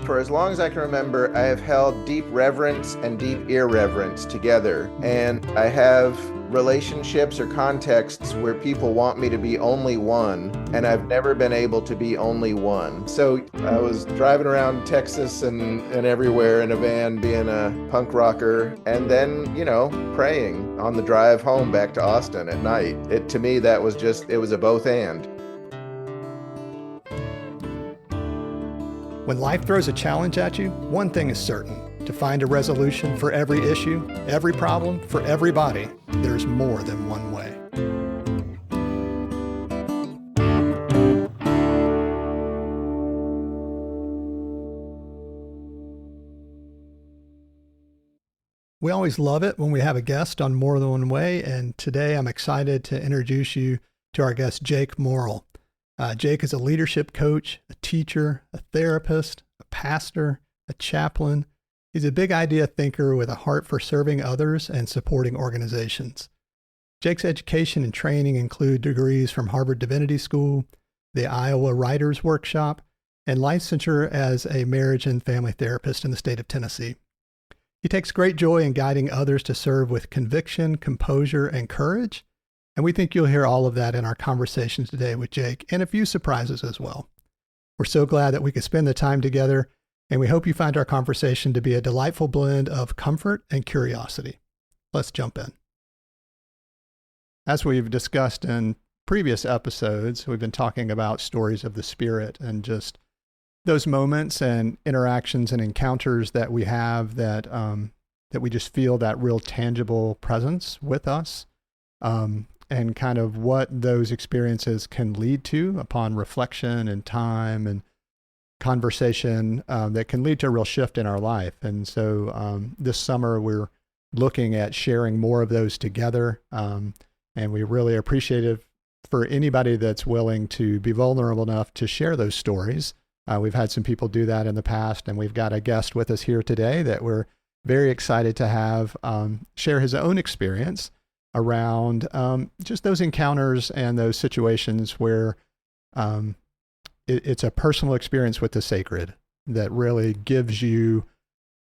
for as long as I can remember, I have held deep reverence and deep irreverence together. And I have relationships or contexts where people want me to be only one, and I've never been able to be only one. So I was driving around Texas and everywhere in a van being a punk rocker, and then, praying on the drive home back to Austin at night. To me, that was it was a both and. When life throws a challenge at you, one thing is certain. To find a resolution for every issue, every problem, for everybody, there's more than one way. We always love it when we have a guest on More Than One Way, and today I'm excited to introduce you to our guest, Jake Morrill. Jake is a leadership coach, a teacher, a therapist, a pastor, a chaplain. He's a big idea thinker with a heart for serving others and supporting organizations. Jake's education and training include degrees from Harvard Divinity School, the Iowa Writers Workshop, and licensure as a marriage and family therapist in the state of Tennessee. He takes great joy in guiding others to serve with conviction, composure, and courage. And we think you'll hear all of that in our conversations today with Jake, and a few surprises as well. We're so glad that we could spend the time together, and we hope you find our conversation to be a delightful blend of comfort and curiosity. Let's jump in. As we've discussed in previous episodes, we've been talking about stories of the Spirit and just those moments and interactions and encounters that we have that we just feel that real tangible presence with us, and kind of what those experiences can lead to upon reflection and time and conversation that can lead to a real shift in our life. And so this summer we're looking at sharing more of those together, and we really appreciate it for anybody that's willing to be vulnerable enough to share those stories. We've had some people do that in the past, and we've got a guest with us here today that we're very excited to have share his own experience around just those encounters and those situations where it's a personal experience with the sacred that really gives you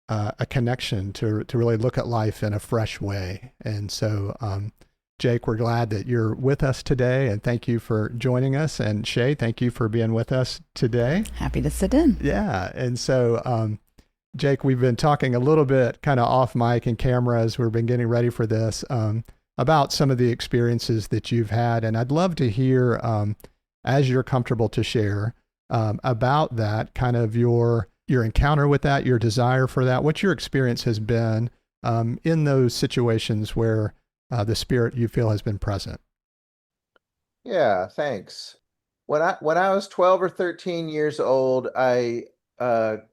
a connection to really look at life in a fresh way. And so, Jake, we're glad that you're with us today, and thank you for joining us. And Shay, thank you for being with us today. Happy to sit in. Yeah. And so, Jake, we've been talking a little bit kind of off mic and camera as we've been getting ready for this about some of the experiences that you've had. And I'd love to hear, as you're comfortable to share, about that, kind of your encounter with that, your desire for that, what your experience has been in those situations where the Spirit you feel has been present. Yeah, thanks. When I was 12 or 13 years old, I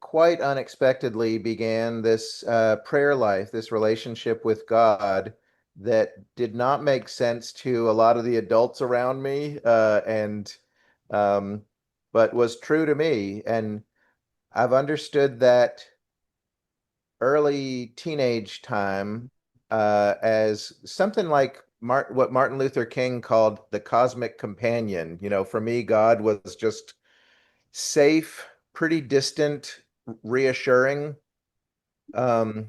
quite unexpectedly began this prayer life, this relationship with God that did not make sense to a lot of the adults around me, and but was true to me. And I've understood that early teenage time as something like what Martin Luther King called the cosmic companion. For me, God was just safe, pretty distant, reassuring, um,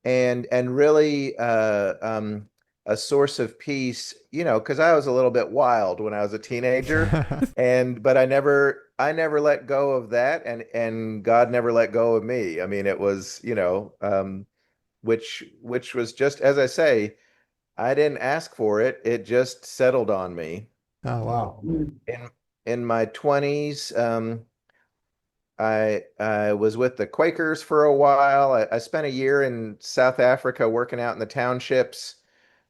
and really a source of peace. Because I was a little bit wild when I was a teenager, but I never let go of that, and God never let go of me. I mean, it was which was just, as I say, I didn't ask for it. It just settled on me. Oh, wow. In my 20s, I was with the Quakers for a while. I spent a year in South Africa working out in the townships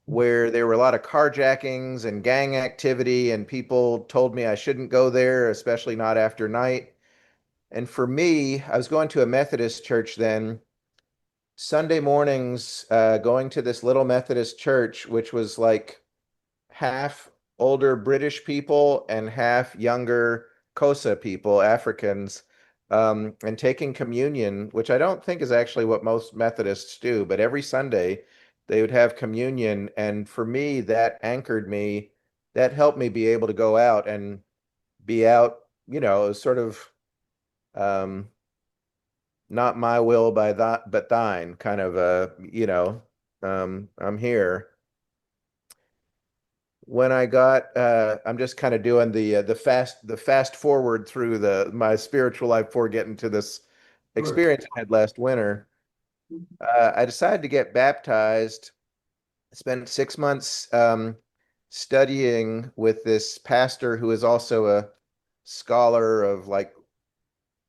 where there were a lot of carjackings and gang activity, and people told me I shouldn't go there, especially not after night. And for me, I was going to a Methodist church then. Sunday mornings, going to this little Methodist church, which was like half older British people and half younger Xhosa people, Africans, and taking communion, which I don't think is actually what most Methodists do, but every Sunday they would have communion. And for me, that anchored me. That helped me be able to go out and be out, sort of not my will by that but thine kind of I'm here. When I got I'm just kind of doing the fast forward through the my spiritual life before getting to this Sure. experience I had last winter. I decided to get baptized. Spent 6 months studying with this pastor who is also a scholar of like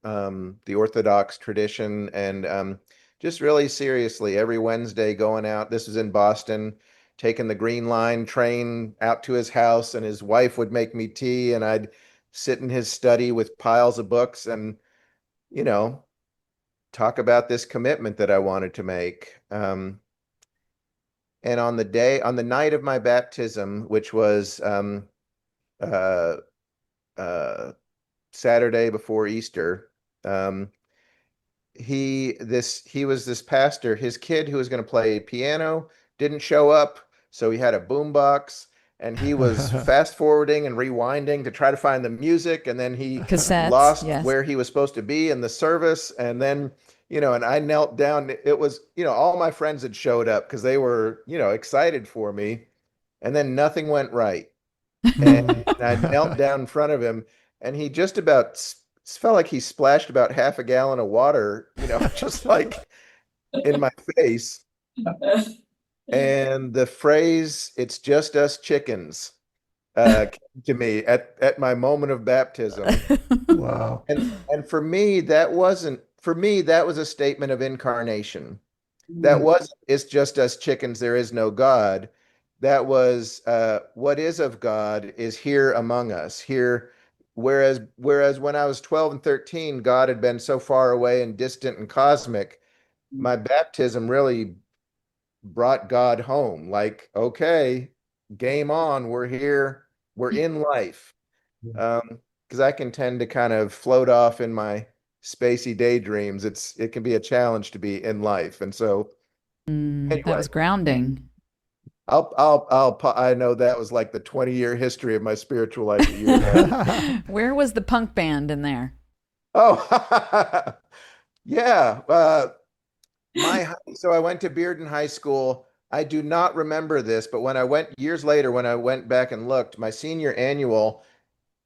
the Orthodox tradition, and just really seriously every Wednesday going out. This was in Boston, taking the Green Line train out to his house, and his wife would make me tea, and I'd sit in his study with piles of books and, you know, talk about this commitment that I wanted to make. And on the night of my baptism, which was uh, uh, Saturday before Easter, um, he was this pastor. His kid who was going to play piano didn't show up, so he had a boombox, and he was fast forwarding and rewinding to try to find the music, and then he Cassettes, lost yes. where he was supposed to be in the service, and then and I knelt down. It was, all my friends had showed up because they were, excited for me, and then nothing went right. And I knelt down in front of him, and he just about felt like he splashed about half a gallon of water, just like in my face. And the phrase, "It's just us chickens," came to me at my moment of baptism. Wow. And for me, that was a statement of incarnation. That wasn't, "It's just us chickens, there is no God." That was, what is of God is here among us. Here, whereas when I was 12 and 13, God had been so far away and distant and cosmic, my baptism really brought God home. Like, okay, game on, we're here, we're in life. Because I can tend to kind of float off in my spacey daydreams. It can be a challenge to be in life. And so That anyway, was grounding. I know that was like the 20-year history of my spiritual life that you had. Where was the punk band in there? Oh, yeah. So I went to Bearden High School. I do not remember this, but years later, when I went back and looked, my senior annual,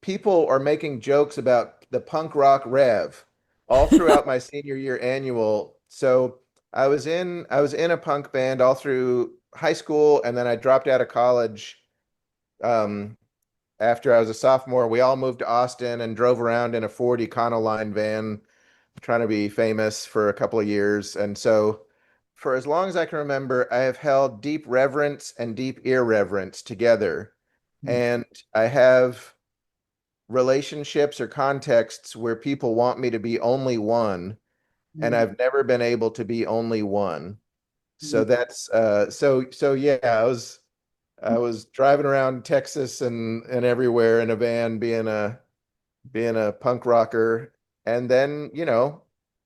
people are making jokes about the punk rock rev all throughout my senior year annual. So I was in a punk band all through high school, and then I dropped out of college um, after I was a sophomore. We all moved to Austin and drove around in a Ford Econoline van, trying to be famous for a couple of years. And so, for as long as I can remember, I have held deep reverence and deep irreverence together. And I have relationships or contexts where people want me to be only one, and I've never been able to be only one. So that's so yeah, I was driving around Texas and everywhere in a van, being a punk rocker, and then,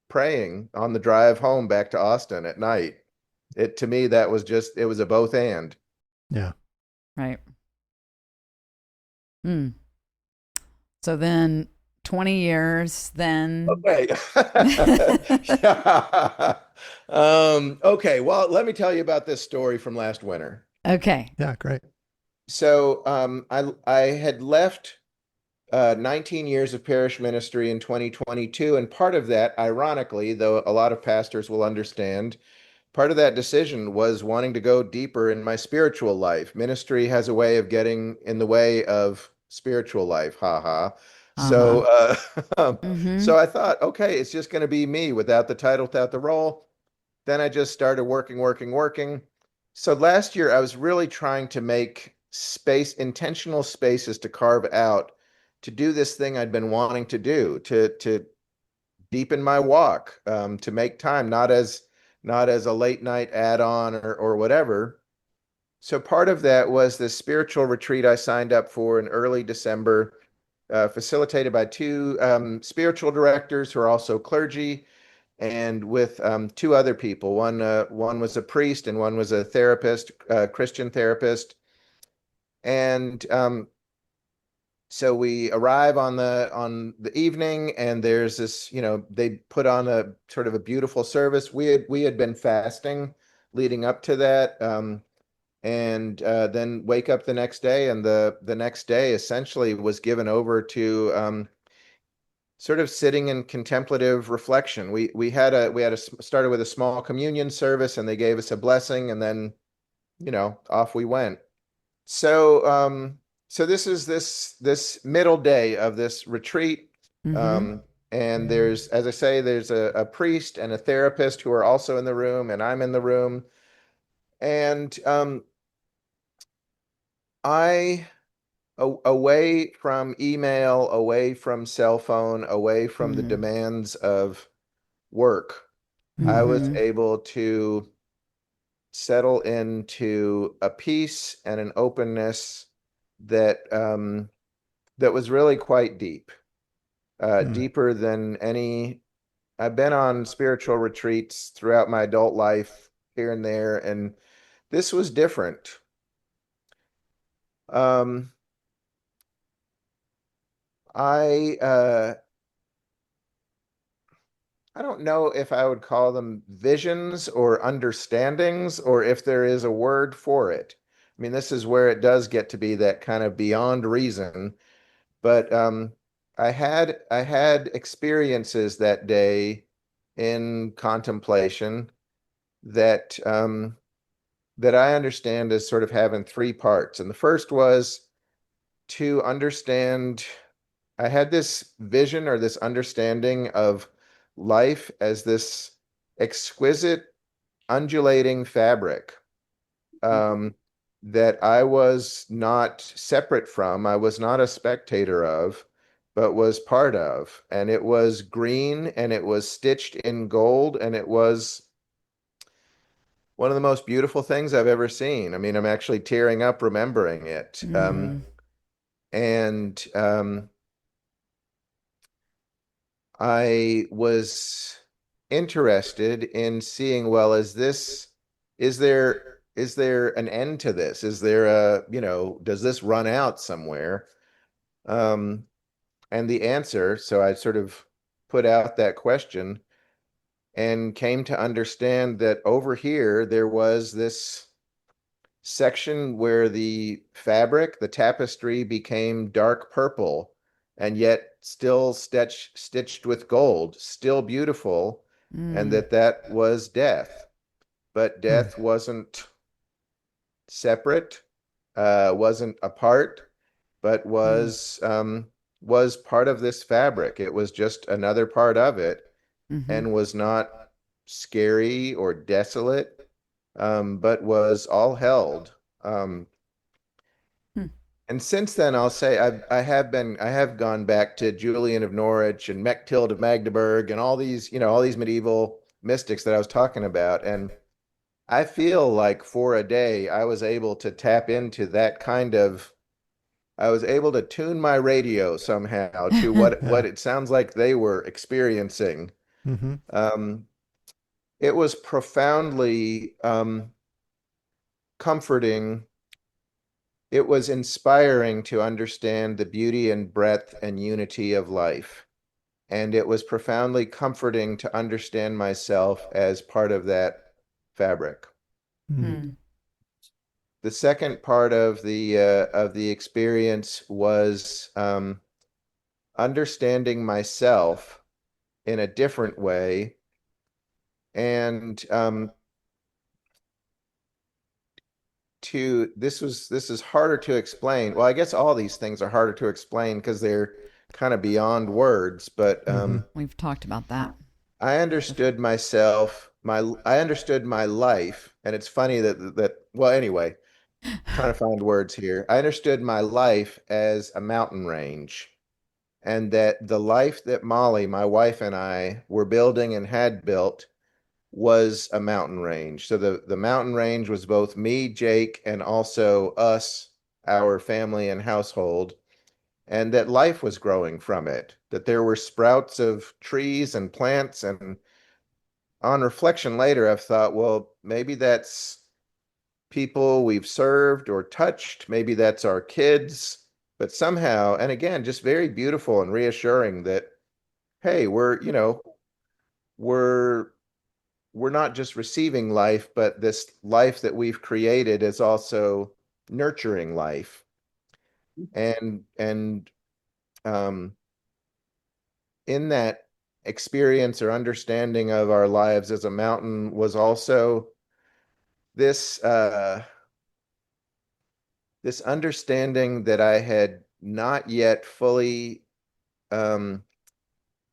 praying on the drive home back to Austin at night. To me, that was it was a both and. Yeah. Right. So then 20 years, then. Okay. Yeah. Okay. Well, let me tell you about this story from last winter. Okay. Yeah, great. So, I had left 19 years of parish ministry in 2022, and part of that, ironically, though a lot of pastors will understand, part of that decision was wanting to go deeper in my spiritual life. Ministry has a way of getting in the way of spiritual life. Ha ha. So, Mm-hmm. so I thought, okay, it's just going to be me without the title, without the role. Then I just started working, working, working. So last year I was really trying to make intentional spaces to carve out to do this thing I'd been wanting to do, to deepen my walk, to make time, not as a late night add-on or whatever. So part of that was the spiritual retreat I signed up for in early December, facilitated by two spiritual directors who are also clergy, and with two other people. One was a priest and one was a therapist, Christian therapist. And So we arrive on the evening, and there's this, they put on a sort of a beautiful service. We had been fasting leading up to that, and then wake up the next day, and the next day essentially was given over to sort of sitting in contemplative reflection. We started with a small communion service, and they gave us a blessing, and then off we went. So so this is this middle day of this retreat. Mm-hmm. Um, and there's, as I say, there's a priest and a therapist who are also in the room, and I'm in the room. And I away from email, away from cell phone, away from the Mm-hmm. demands of work, I was Mm-hmm. able to settle into a peace and an openness that that was really quite deep, Mm. deeper than any. I've been on spiritual retreats throughout my adult life here and there, and this was different. Um, I I don't know if I would call them visions or understandings, or if there is a word for it. I mean, this is where it does get to be that kind of beyond reason. But I had experiences that day in contemplation that that I understand as sort of having three parts. And the first was to understand. I had this vision or this understanding of life as this exquisite undulating fabric, um, that I was not separate from, I was not a spectator of, but was part of. And it was green, and it was stitched in gold, and it was one of the most beautiful things I've ever seen. I mean, I'm actually tearing up remembering it. Mm-hmm. And I was interested in seeing, well, is there an end to this? Is there does this run out somewhere? Um, and the answer, so I sort of put out that question and came to understand that over here there was this section where the fabric, the tapestry, became dark purple, and yet still stitched with gold, still beautiful, and Mm. that was death. But Mm. death wasn't separate, wasn't apart, but Mm. was part of this fabric. It was just another part of it, Mm-hmm. and was not scary or desolate, but was all held. Hmm. And since then, I'll say I have gone back to Julian of Norwich and Mechthild of Magdeburg and all these medieval mystics that I was talking about. And I feel like for a day I was able to tap into that kind of, I was able to tune my radio somehow to what Yeah. it sounds like they were experiencing. Mm-hmm. Um, it was profoundly comforting. It was inspiring to understand the beauty and breadth and unity of life. And it was profoundly comforting to understand myself as part of that fabric. Mm. Hmm. The second part of the experience was understanding myself in a different way, and to this is harder to explain. Well, I guess all these things are harder to explain because they're kind of beyond words, but Mm-hmm. We've talked about that. I understood myself, I understood my life, and it's funny that well, anyway, trying to find words here. I understood my life as a mountain range, and that the life that Molly, my wife, and I were building and had built was a mountain range. So the mountain range was both me, Jake, and also us, our family and household, and that life was growing from it, that there were sprouts of trees and plants. And on reflection later, I've thought, well, maybe that's people we've served or touched, maybe that's our kids, but somehow, and again, just very beautiful and reassuring that, hey, we're we're not just receiving life, but this life that we've created is also nurturing life. And um, in that experience or understanding of our lives as a mountain was also this this understanding that I had not yet fully um,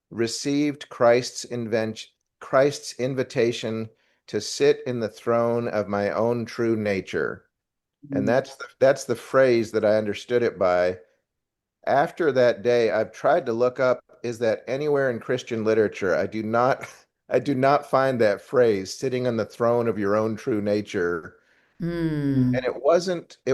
received Christ's invitation to sit in the throne of my own true nature. And that's the phrase that I understood it by. After that day, I've tried to look up, is that anywhere in Christian literature? I do not I do not find that phrase, sitting on the throne of your own true nature. Mm. And it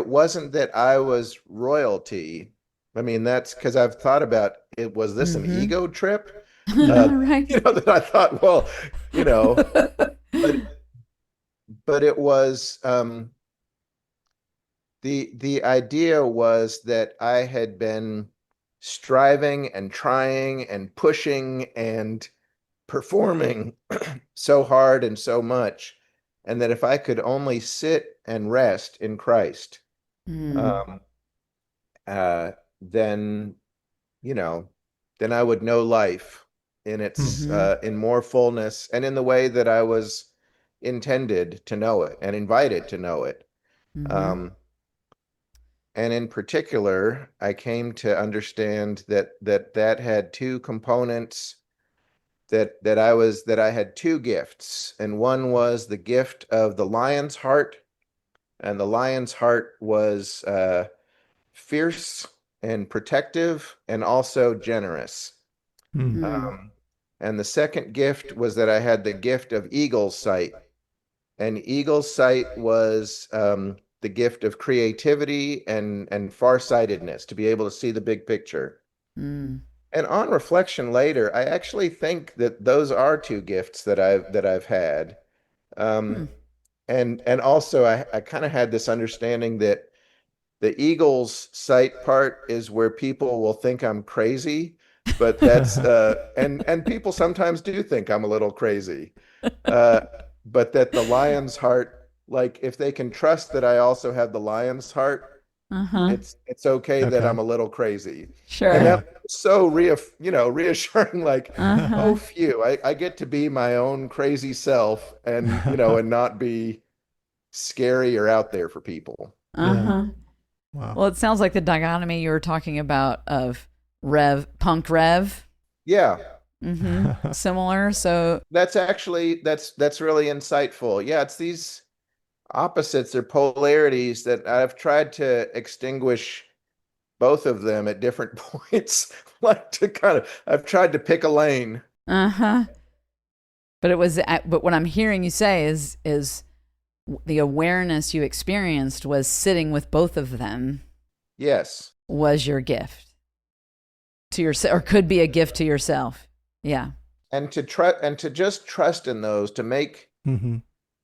wasn't that I was royalty. I mean, that's because I've thought about it. Was this an Mm-hmm. ego trip? Uh, Right. that I thought, well, you know, but it was the idea was that I had been striving and trying and pushing and performing so hard and so much, and that if I could only sit and rest in Christ, Mm. um, uh, then you know, then I would know life in Hmm. its Mm-hmm. in more fullness and in the way that I was intended to know it and invited to know it. Mm-hmm. Um, and in particular, I came to understand that had two components, that I had two gifts, and one was the gift of the lion's heart, and the lion's heart was fierce and protective and also generous. Hmm. Mm. Um, and the second gift was that I had the gift of eagle's sight. And eagle's sight was the gift of creativity and farsightedness, to be able to see the big picture. Mm. And on reflection later, I actually think that those are two gifts that I've had. Hmm. Um, and also I kind of had this understanding that the Eagles sight part is where people will think I'm crazy, but that's and people sometimes do think I'm a little crazy. Uh, but that the lion's heart, like if they can trust that I also have the lion's heart, Uh-huh. it's okay that Okay. I'm a little crazy. And Sure. that Yeah. was so reassuring, like, oh Uh-huh. phew, I get to be my own crazy self and and not be scary or out there for people. Yeah. Uh-huh. Wow. Well, it sounds like the dichotomy you were talking about of punk Rev. Yeah. Mm-hmm. Similar. So, That's really insightful. Yeah, it's these opposites or polarities that I've tried to extinguish both of them at different points. Like to kind of I've tried to pick a lane. uh-huh. But what I'm hearing you say is the awareness you experienced was sitting with both of them Yes. was your gift to yourself, or could be a gift to yourself. Yeah. And to just trust in those Hmm.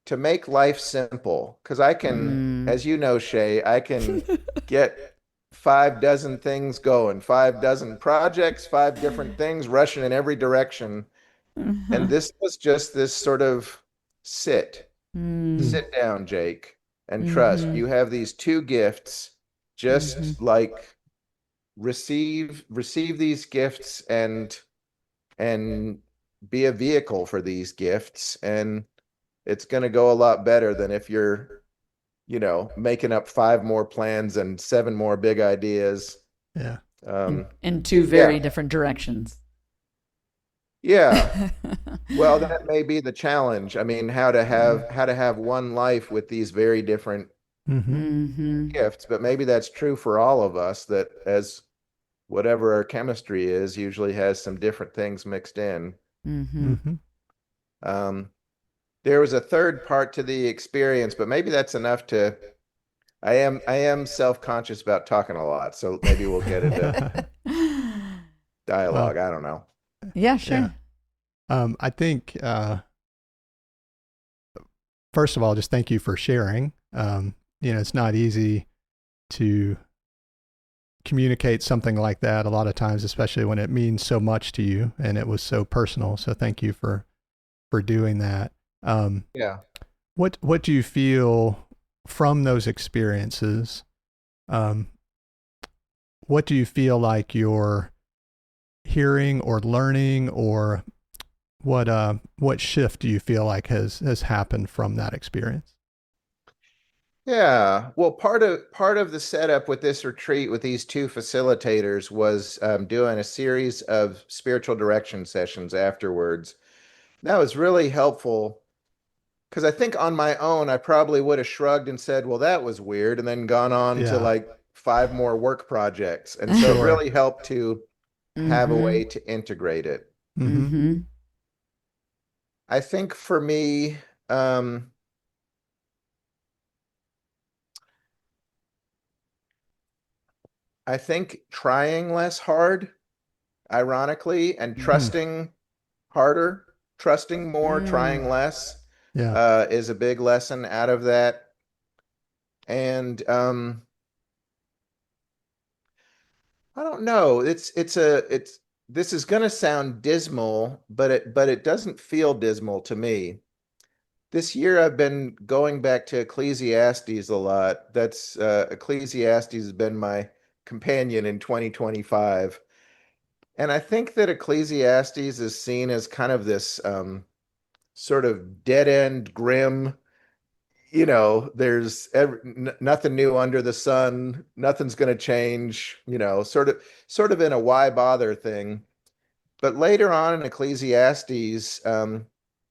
to make life simple. Because I can, Mm. as you know, Shay, I can get 5 dozen things going, 5 dozen projects, 5 different things rushing in every direction. And Uh-huh. this was just this sort of sit, Mm. sit down, Jake, and trust. Mm-hmm. You have these two gifts. Mm-hmm. Just like receive these gifts and be a vehicle for these gifts. And it's going to go a lot better than if you're making up 5 more plans and 7 more big ideas. Yeah. Um, In two yeah, very different directions. yeah. Well, that may be the challenge. I mean, how to have one life with these very different Hmm. Mm-hmm. gifts, but maybe that's true for all of us, that as whatever our chemistry is usually has some different things mixed in. Mm-hmm. Hmm. Um, there was a third part to the experience, but maybe that's enough to I am self-conscious about talking a lot, so maybe we'll get into Well, dialogue. I don't know. Yeah, yeah. sure. I think, first of all, just thank you for sharing. It's not easy to communicate something like that a lot of times, especially when it means so much to you and it was so personal. So thank you for doing that. Yeah. What do you feel from those experiences? Um, what do you feel like you're hearing or learning, or what shift do you feel like has happened from that experience? Yeah. Well, part of the setup with this retreat with these two facilitators was doing a series of spiritual direction sessions afterwards. That was really helpful because I think on my own I probably would have shrugged and said, "Well, that was weird," and then gone on to Yeah, like five more work projects. And so it sure. really helped to have a Mm-hmm. way to integrate it. Mm-hmm. Mm-hmm. I think for me, um, I think trying less hard, ironically, and Mm-hmm. trusting harder, trusting more, Mm. trying less, Yeah. is a big lesson out of that. And I don't know. It's this is going to sound dismal, but it doesn't feel dismal to me. This year I've been going back to Ecclesiastes a lot. That's Ecclesiastes has been my companion in 2025. And I think that Ecclesiastes is seen as kind of this sort of dead end, grim, there's nothing new under the sun, nothing's going to change, sort of in a why bother thing. But later on in Ecclesiastes,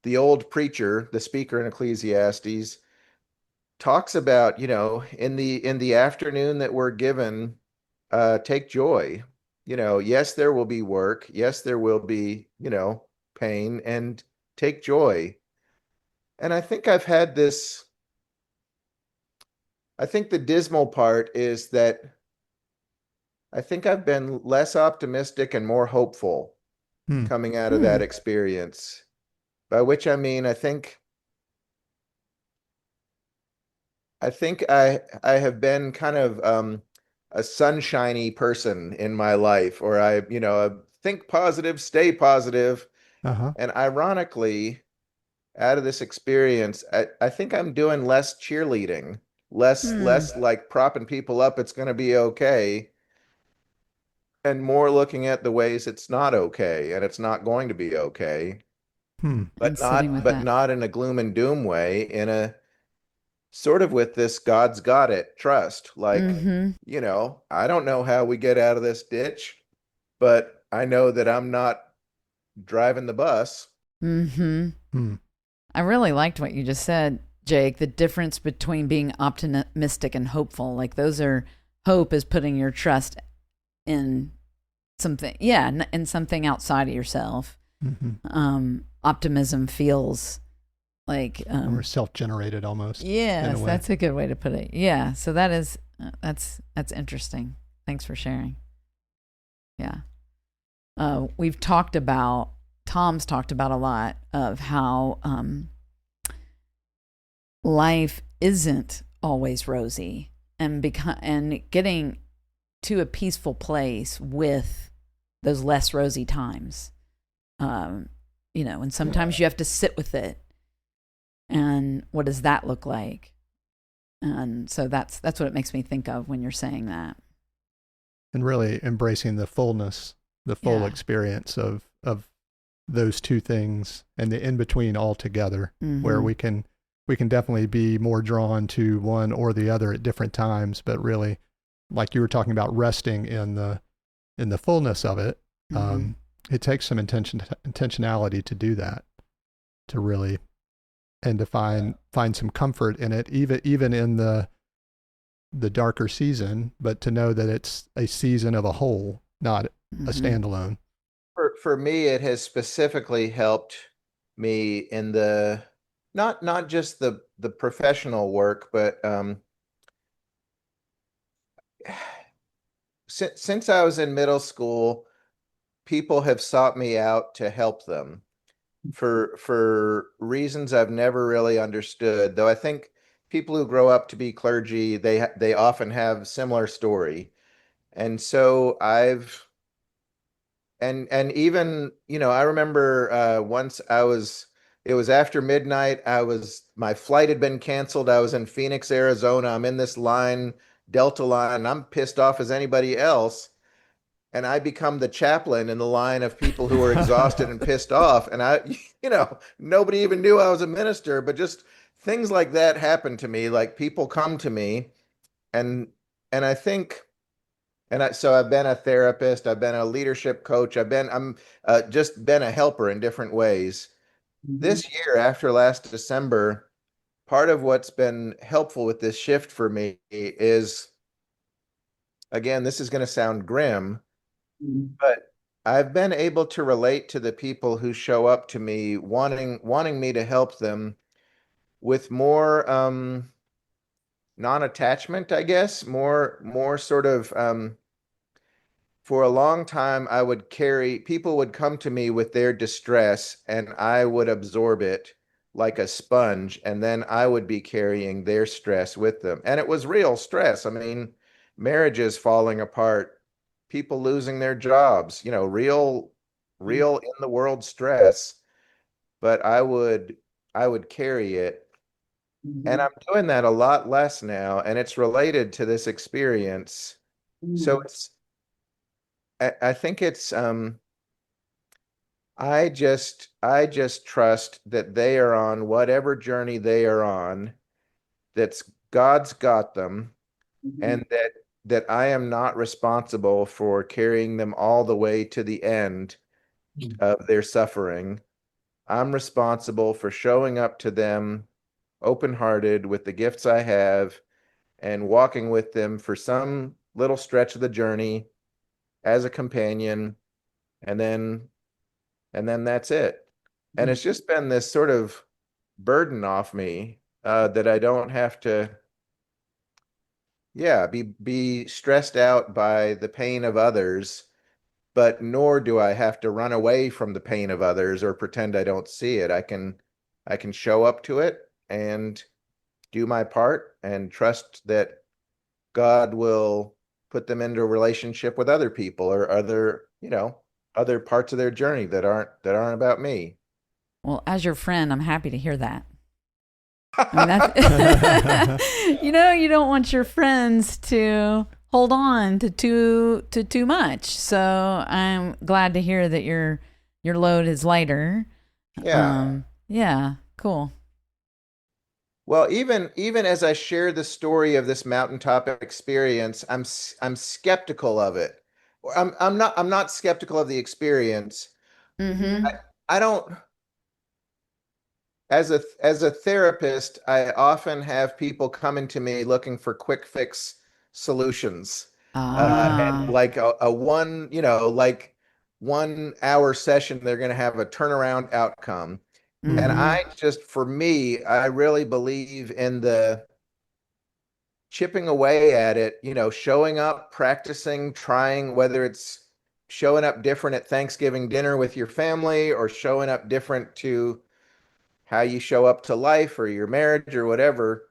the old preacher, the speaker in Ecclesiastes, talks about, in the afternoon that we're given, take joy. Yes, there will be work. Yes, there will be, pain, and take joy. And I think I've had this. I think the dismal part is that I think I've been less optimistic and more hopeful Hmm. coming out of Hmm. that experience. By which I mean, I think I have been kind of a sunshiny person in my life, or think positive, stay positive. Uh-huh. And ironically, out of this experience, I think I'm doing less cheerleading, Hmm. less like propping people up, it's going to be okay, and more looking at the ways it's not okay and it's not going to be okay, Hmm. And but sitting not with but that. not in a gloom and doom way, in a sort of with this God's got it trust. Like, Mm-hmm. I don't know how we get out of this ditch, but I know that I'm not driving the bus. Mm-hmm. Hmm. I really liked what you just said, Jake. The difference between being optimistic and hopeful. Like those are hope is putting your trust in something, yeah, in something outside of yourself. Mm-hmm. Optimism feels like, Or self-generated almost in a yes, way. that's a good way to put it. Yeah, so that is that's interesting. Thanks for sharing. Yeah, we've talked about Tom's talked about a lot of how life isn't always rosy, and getting to a peaceful place with those less rosy times. Um, and sometimes you have to sit with it. And what does that look like? And so that's what it makes me think of when you're saying that. And really embracing the fullness, the full Yeah. experience of those two things and the in between all together, where Mm-hmm. we can definitely be more drawn to one or the other at different times, but really, like you were talking about, resting in the fullness of it. Mm-hmm. It takes some intentionality to do that, to really, and to find some comfort in it, even in the darker season, but to know that it's a season of a whole, not a Mm-hmm. standalone. For me, it has specifically helped me in the not just the professional work, but since I was in middle school, people have sought me out to help them for reasons I've never really understood. Though I think people who grow up to be clergy, they often have similar story. And so and even, I remember once it was after midnight. My flight had been canceled. I was in Phoenix, Arizona. I'm in this line, Delta line, and I'm pissed off as anybody else. And I become the chaplain in the line of people who were exhausted and pissed off. And nobody even knew I was a minister, but just things like that happen to me. Like people come to me and and I think so I've been a therapist, I've been a leadership coach, I'm just been a helper in different ways. Mhm. This year, after last December, part of what's been helpful with this shift for me is, again, this is going to sound grim, Mhm. but I've been able to relate to the people who show up to me wanting me to help them with more non-attachment, I guess, more sort of for a long time, people would come to me with their distress and I would absorb it like a sponge. And then I would be carrying their stress with them. And it was real stress. I mean, marriages falling apart, people losing their jobs, real in the world stress. But I would carry it. And Mhm. I'm doing that a lot less now. And it's related to this experience. So Mhm. I think I just trust that they are on whatever journey they are on, that's God's got them, Mhm. and that I am not responsible for carrying them all the way to the end of their suffering. I'm responsible for showing up to them open-hearted with the gifts I have and walking with them for some little stretch of the journey as a companion, and then that's it. And Mhm. it's just been this sort of burden off me that I don't have to, yeah, be stressed out by the pain of others, but nor do I have to run away from the pain of others or pretend I don't see it. I can show up to it and do my part and trust that God will put them into a relationship with other people or other parts of their journey that aren't about me. Well, as your friend, I'm happy to hear that. I mean, that's you don't want your friends to hold on to too much. So I'm glad to hear that your load is lighter. Yeah. Yeah, cool. Well, even as I share the story of this mountaintop experience, I'm skeptical of it. I'm not skeptical of the experience. I, Mm-hmm. I don't as a therapist, I often have people coming to me looking for quick fix solutions. And Ah. like a one, like 1 hour session, they're going to have a turnaround outcome. And Mm-hmm. I just, for me, I really believe in the chipping away at it, showing up, practicing, trying, whether it's showing up different at Thanksgiving dinner with your family or showing up different to how you show up to life or your marriage or whatever.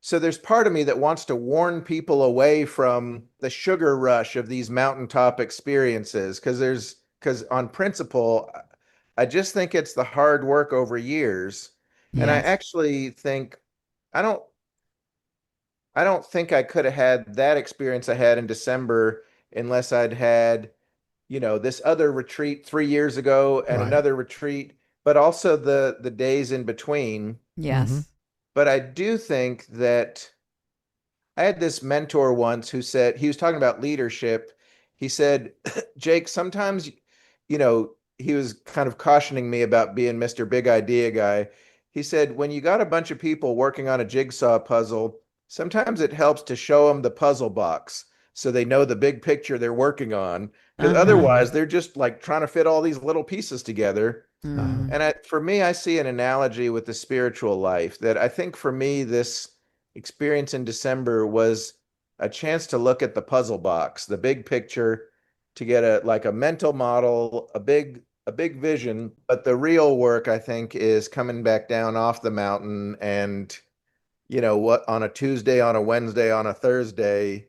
So there's part of me that wants to warn people away from the sugar rush of these mountaintop experiences because on principle, I just think it's the hard work over years. And I Yes. actually think I don't I don't think I could have had that experience I had in December unless I'd had, this other retreat 3 years ago and Right. another retreat, but also the days in between. Hmm. Yes. But I do think that I had this mentor once who said, he was talking about leadership. He said, Jake, sometimes, he was kind of cautioning me about being Mr. Big Idea guy. He said, when you got a bunch of people working on a jigsaw puzzle, sometimes it helps to show them the puzzle box so they know the big picture they're working on. Because Uh-huh. otherwise, they're just like trying to fit all these little pieces together. Uh-huh. Mm. And for me, I see an analogy with the spiritual life that I think for me, this experience in December was a chance to look at the puzzle box, the big picture, to get a mental model, a big vision. But the real work, I think, is coming back down off the mountain and what on a Tuesday, on a Wednesday, on a Thursday,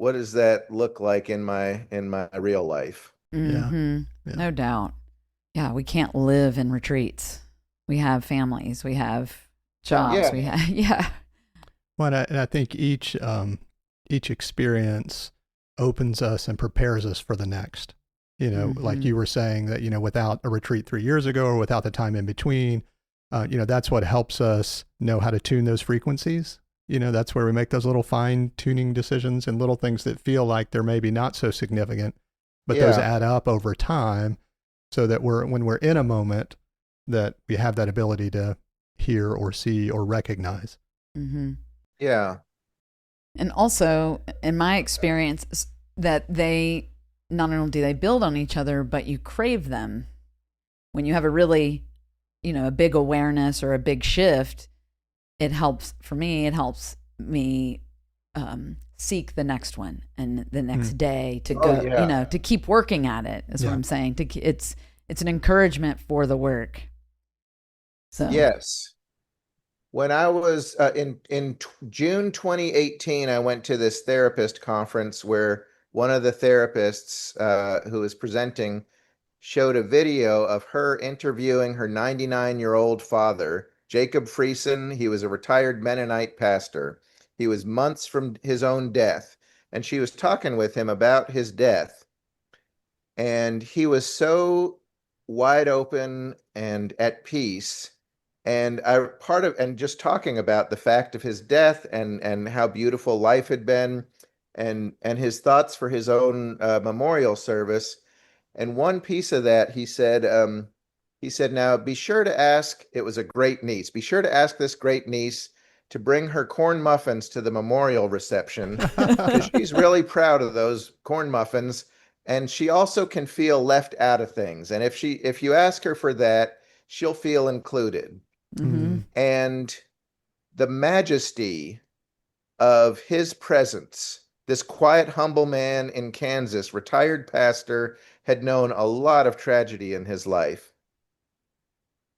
what does that look like in my real life? Mm-hmm. Yeah. No doubt. Yeah, we can't live in retreats. We have families, we have jobs, Yeah. we have yeah. Well, and I think each experience opens us and prepares us for the next. Like you were saying that, without a retreat 3 years ago or without the time in between, that's what helps us know how to tune those frequencies. That's where we make those little fine tuning decisions and little things that feel like they're maybe not so significant, but those Yeah. add up over time so that when we're in a moment that we have that ability to hear or see or recognize. Mm-hmm. Yeah. And also, in my experience, that they not only do they build on each other, but you crave them. When you have a really, a big awareness or a big shift, it helps me seek the next one and the next day to go, yeah. to keep working at it is what I'm saying. It's an encouragement for the work. So Yes. When I was in June 2018, I went to this therapist conference where one of the therapists who was presenting showed a video of her interviewing her 99-year-old father, Jacob Friesen. He was a retired Mennonite pastor. He was months from his own death, and she was talking with him about his death. And he was so wide open and at peace. And just talking about the fact of his death and how beautiful life had been, and his thoughts for his own memorial service. And one piece of that, he said, now be sure to ask, it was a great niece, be sure to ask this great niece to bring her corn muffins to the memorial reception because she's really proud of those corn muffins. And she also can feel left out of things. And if you ask her for that, she'll feel included. mm-hmm. And the majesty of his presence, this quiet, humble man in Kansas, retired pastor, had known a lot of tragedy in his life.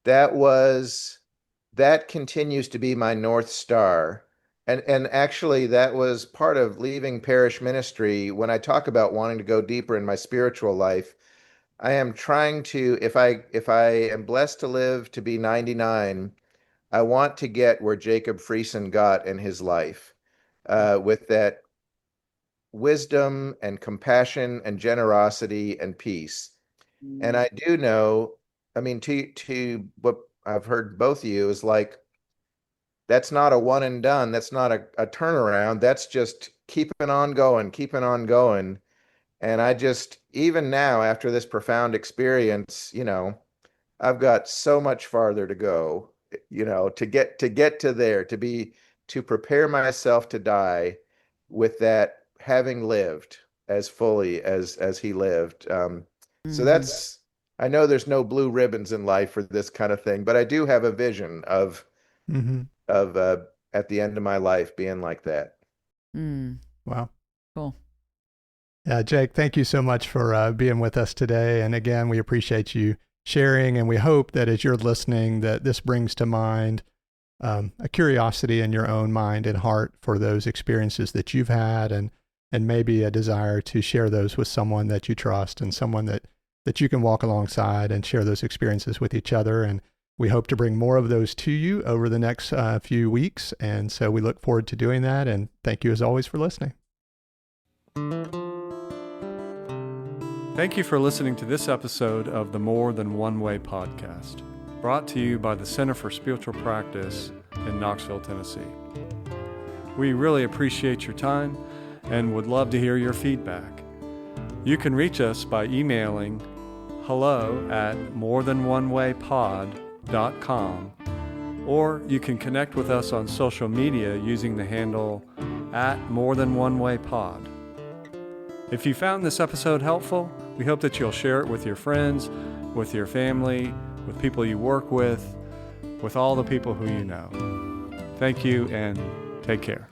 That continues to be my North Star. And actually that was part of leaving parish ministry. When I talk about wanting to go deeper in my spiritual life, I am trying to, if I am blessed to live to be 99, I want to get where Jacob Friesen got in his life, with that wisdom and compassion and generosity and peace. And I do know, I mean, to what I've heard both of you is like, that's not a one and done. That's not a turnaround. That's just keeping on going, keeping on going. And I just, even now, after this profound experience, I've got so much farther to go, to get to there, to prepare myself to die with that having lived as fully as he lived. So Mm-hmm. I know there's no blue ribbons in life for this kind of thing, but I do have a vision of at the end of my life being like that. Wow. Cool. Yeah, Jake, thank you so much for being with us today. And again, we appreciate you sharing, and we hope that as you're listening, that this brings to mind a curiosity in your own mind and heart for those experiences that you've had, and maybe a desire to share those with someone that you trust and someone that you can walk alongside and share those experiences with each other. And we hope to bring more of those to you over the next few weeks. And so we look forward to doing that. And thank you as always for listening. Thank you for listening to this episode of the More Than One Way podcast, brought to you by the Center for Spiritual Practice in Knoxville, Tennessee. We really appreciate your time and would love to hear your feedback. You can reach us by emailing hello@morethanonewaypod.com, or you can connect with us on social media using the handle @morethanonewaypod. If you found this episode helpful, we hope that you'll share it with your friends, with your family, with people you work with all the people who you know. Thank you and take care.